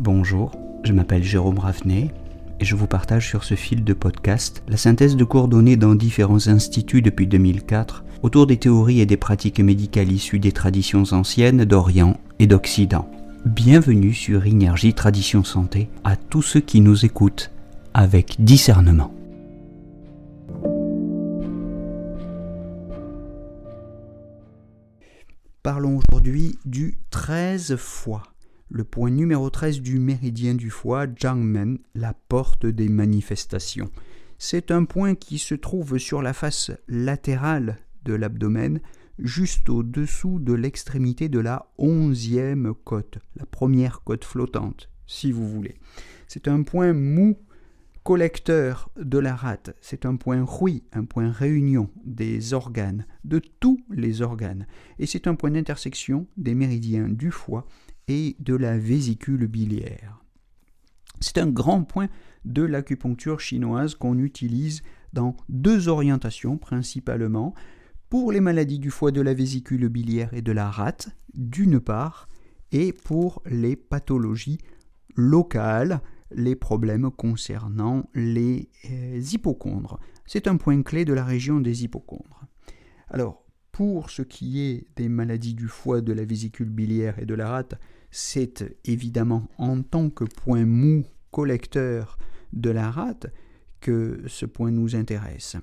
Bonjour, je m'appelle Jérôme Ravenet et je vous partage sur ce fil de podcast la synthèse de cours donnés dans différents instituts depuis 2004 autour des théories et des pratiques médicales issues des traditions anciennes d'Orient et d'Occident. Bienvenue sur Énergie Tradition Santé à tous ceux qui nous écoutent avec discernement. Parlons aujourd'hui du 13 foie. Le point numéro 13 du méridien du foie, Jiangmen, la porte des manifestations. C'est un point qui se trouve sur la face latérale de l'abdomen, juste au-dessous de l'extrémité de la 11e côte, la première côte flottante, si vous voulez. C'est un point mou, collecteur de la rate. C'est un point rouille, un point réunion des organes, de tous les organes. Et c'est un point d'intersection des méridiens du foie et de la vésicule biliaire. C'est un grand point de l'acupuncture chinoise qu'on utilise dans deux orientations principalement, pour les maladies du foie, de la vésicule biliaire et de la rate, d'une part, et pour les pathologies locales, les problèmes concernant les hypochondres. C'est un point clé de la région des hypochondres. Alors, pour ce qui est des maladies du foie, de la vésicule biliaire et de la rate, c'est évidemment en tant que point mou collecteur de la rate que ce point nous intéresse.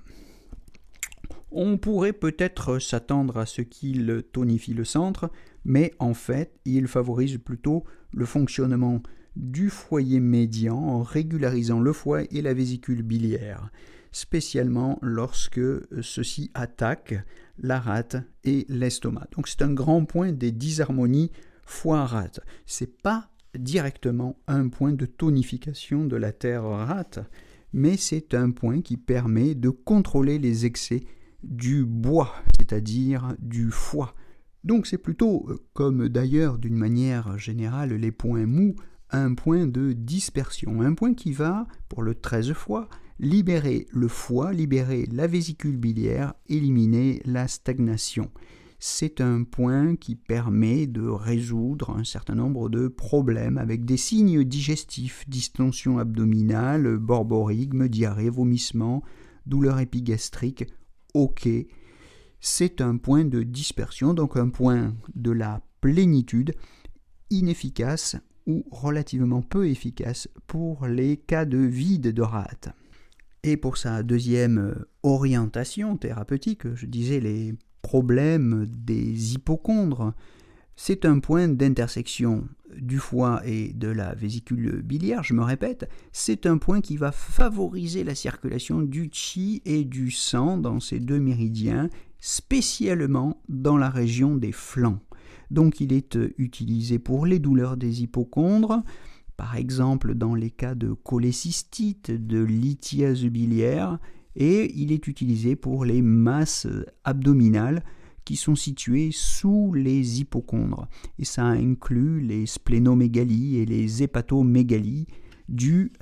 On pourrait peut-être s'attendre à ce qu'il tonifie le centre, mais en fait, il favorise plutôt le fonctionnement du foyer médian en régularisant le foie et la vésicule biliaire, spécialement lorsque ceux-ci attaquent la rate et l'estomac. Donc c'est un grand point des disharmonies foie-rate. C'est pas directement un point de tonification de la terre rate, mais c'est un point qui permet de contrôler les excès du bois, c'est-à-dire du foie. Donc c'est plutôt, comme d'ailleurs d'une manière générale les points mous, un point de dispersion, un point qui va, pour le 13 foie, libérer le foie, libérer la vésicule biliaire, éliminer la stagnation. C'est un point qui permet de résoudre un certain nombre de problèmes avec des signes digestifs, distension abdominale, borborygme, diarrhée, vomissement, douleur épigastrique. Ok, c'est un point de dispersion, donc un point de la plénitude, inefficace ou relativement peu efficace pour les cas de vide de rate. Et pour sa deuxième orientation thérapeutique, je disais les problèmes des hypochondres, c'est un point d'intersection du foie et de la vésicule biliaire, je me répète, c'est un point qui va favoriser la circulation du qi et du sang dans ces deux méridiens, spécialement dans la région des flancs. Donc il est utilisé pour les douleurs des hypochondres, par exemple dans les cas de cholécystite, de lithiase biliaire, et il est utilisé pour les masses abdominales qui sont situées sous les hypochondres. Et ça inclut les splénomégalies et les hépatomégalies dues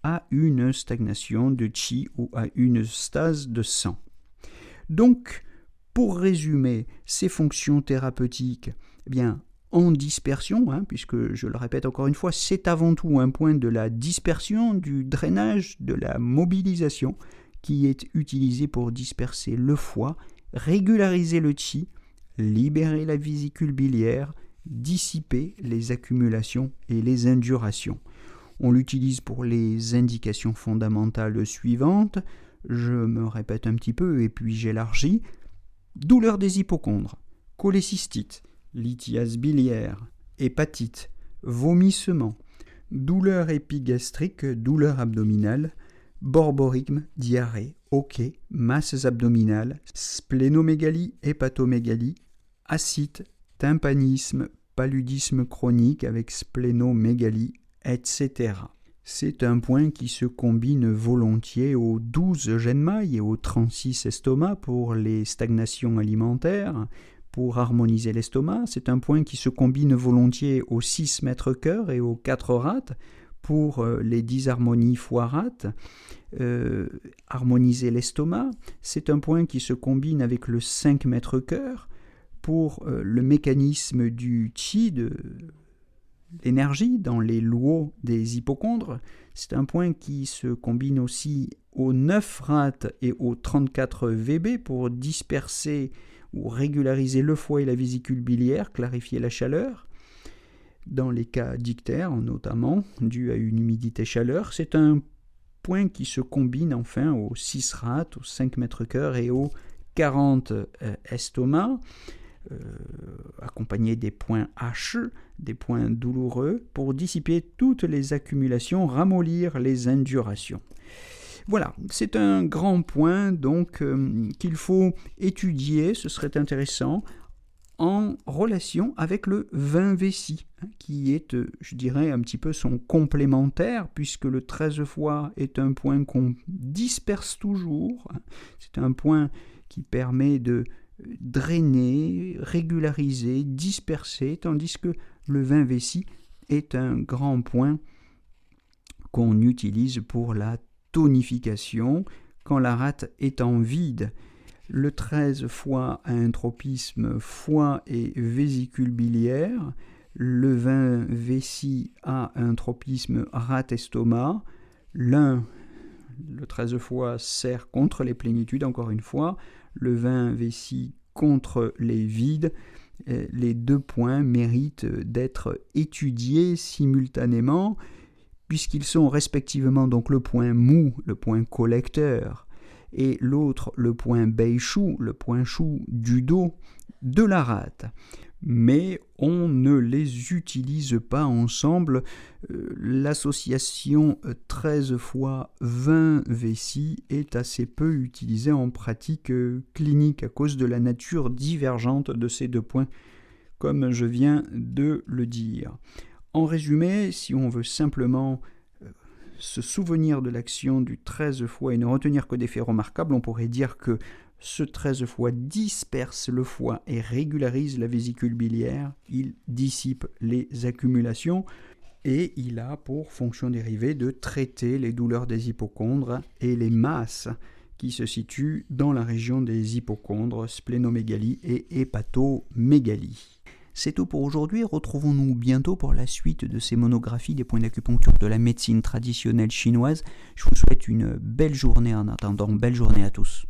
à une stagnation de qi ou à une stase de sang. Donc, pour résumer ces fonctions thérapeutiques, eh bien, en dispersion, puisque je le répète encore une fois, c'est avant tout un point de la dispersion, du drainage, de la mobilisation, qui est utilisé pour disperser le foie, régulariser le qi, libérer la vésicule biliaire, dissiper les accumulations et les indurations. On l'utilise pour les indications fondamentales suivantes. Je me répète un petit peu et puis j'élargis. Douleur des hypochondres, cholécystite, lithiase biliaire, hépatite, vomissement, douleur épigastrique, douleur abdominale, borborygme, diarrhée, ok, masses abdominales, splénomégalie, hépatomégalie, ascite, tympanisme, paludisme chronique avec splénomégalie, etc. C'est un point qui se combine volontiers aux 12 genmailles et aux 36 estomacs pour les stagnations alimentaires, pour harmoniser l'estomac. C'est un point qui se combine volontiers aux 6 mètres cœur et aux 4 rates pour les disharmonies foie-rate, harmoniser l'estomac. C'est un point qui se combine avec le 5 mètres cœur pour le mécanisme du qi, l'énergie dans les luos des hypochondres. C'est un point qui se combine aussi au 9 rats et au 34 VB pour disperser ou régulariser le foie et la vésicule biliaire, clarifier la chaleur. Dans les cas d'ictère, notamment, dû à une humidité-chaleur, c'est un point qui se combine enfin au 6 rats, au 5 mètres cœur et au 40 estomac, accompagné des points H, des points douloureux, pour dissiper toutes les accumulations, ramollir les indurations. Voilà, c'est un grand point donc qu'il faut étudier, ce serait intéressant, en relation avec le vin vessie, qui est, je dirais, un petit peu son complémentaire, puisque le 13 foie est un point qu'on disperse toujours. C'est un point qui permet de drainer, régulariser, disperser, tandis que le vin vessie est un grand point qu'on utilise pour la tonification quand la rate est en vide. Le 13 foie a un tropisme foie et vésicule biliaire. Le 20 vessie a un tropisme rate-estomac. Le 13 foie sert contre les plénitudes, encore une fois. Le 20 vessie contre les vides. Les deux points méritent d'être étudiés simultanément, puisqu'ils sont respectivement donc le point mou, le point collecteur, et l'autre le point Beishu, le point chou du dos de la rate. Mais on ne les utilise pas ensemble. L'association 13 fois 20 vessie est assez peu utilisée en pratique clinique à cause de la nature divergente de ces deux points, comme je viens de le dire. En résumé, si on veut simplement se souvenir de l'action du 13 foie et ne retenir que des faits remarquables, on pourrait dire que ce 13 foie disperse le foie et régularise la vésicule biliaire, il dissipe les accumulations et il a pour fonction dérivée de traiter les douleurs des hypochondres et les masses qui se situent dans la région des hypochondres, splénomégalie et hépatomégalie. C'est tout pour aujourd'hui, retrouvons-nous bientôt pour la suite de ces monographies des points d'acupuncture de la médecine traditionnelle chinoise. Je vous souhaite une belle journée en attendant, belle journée à tous.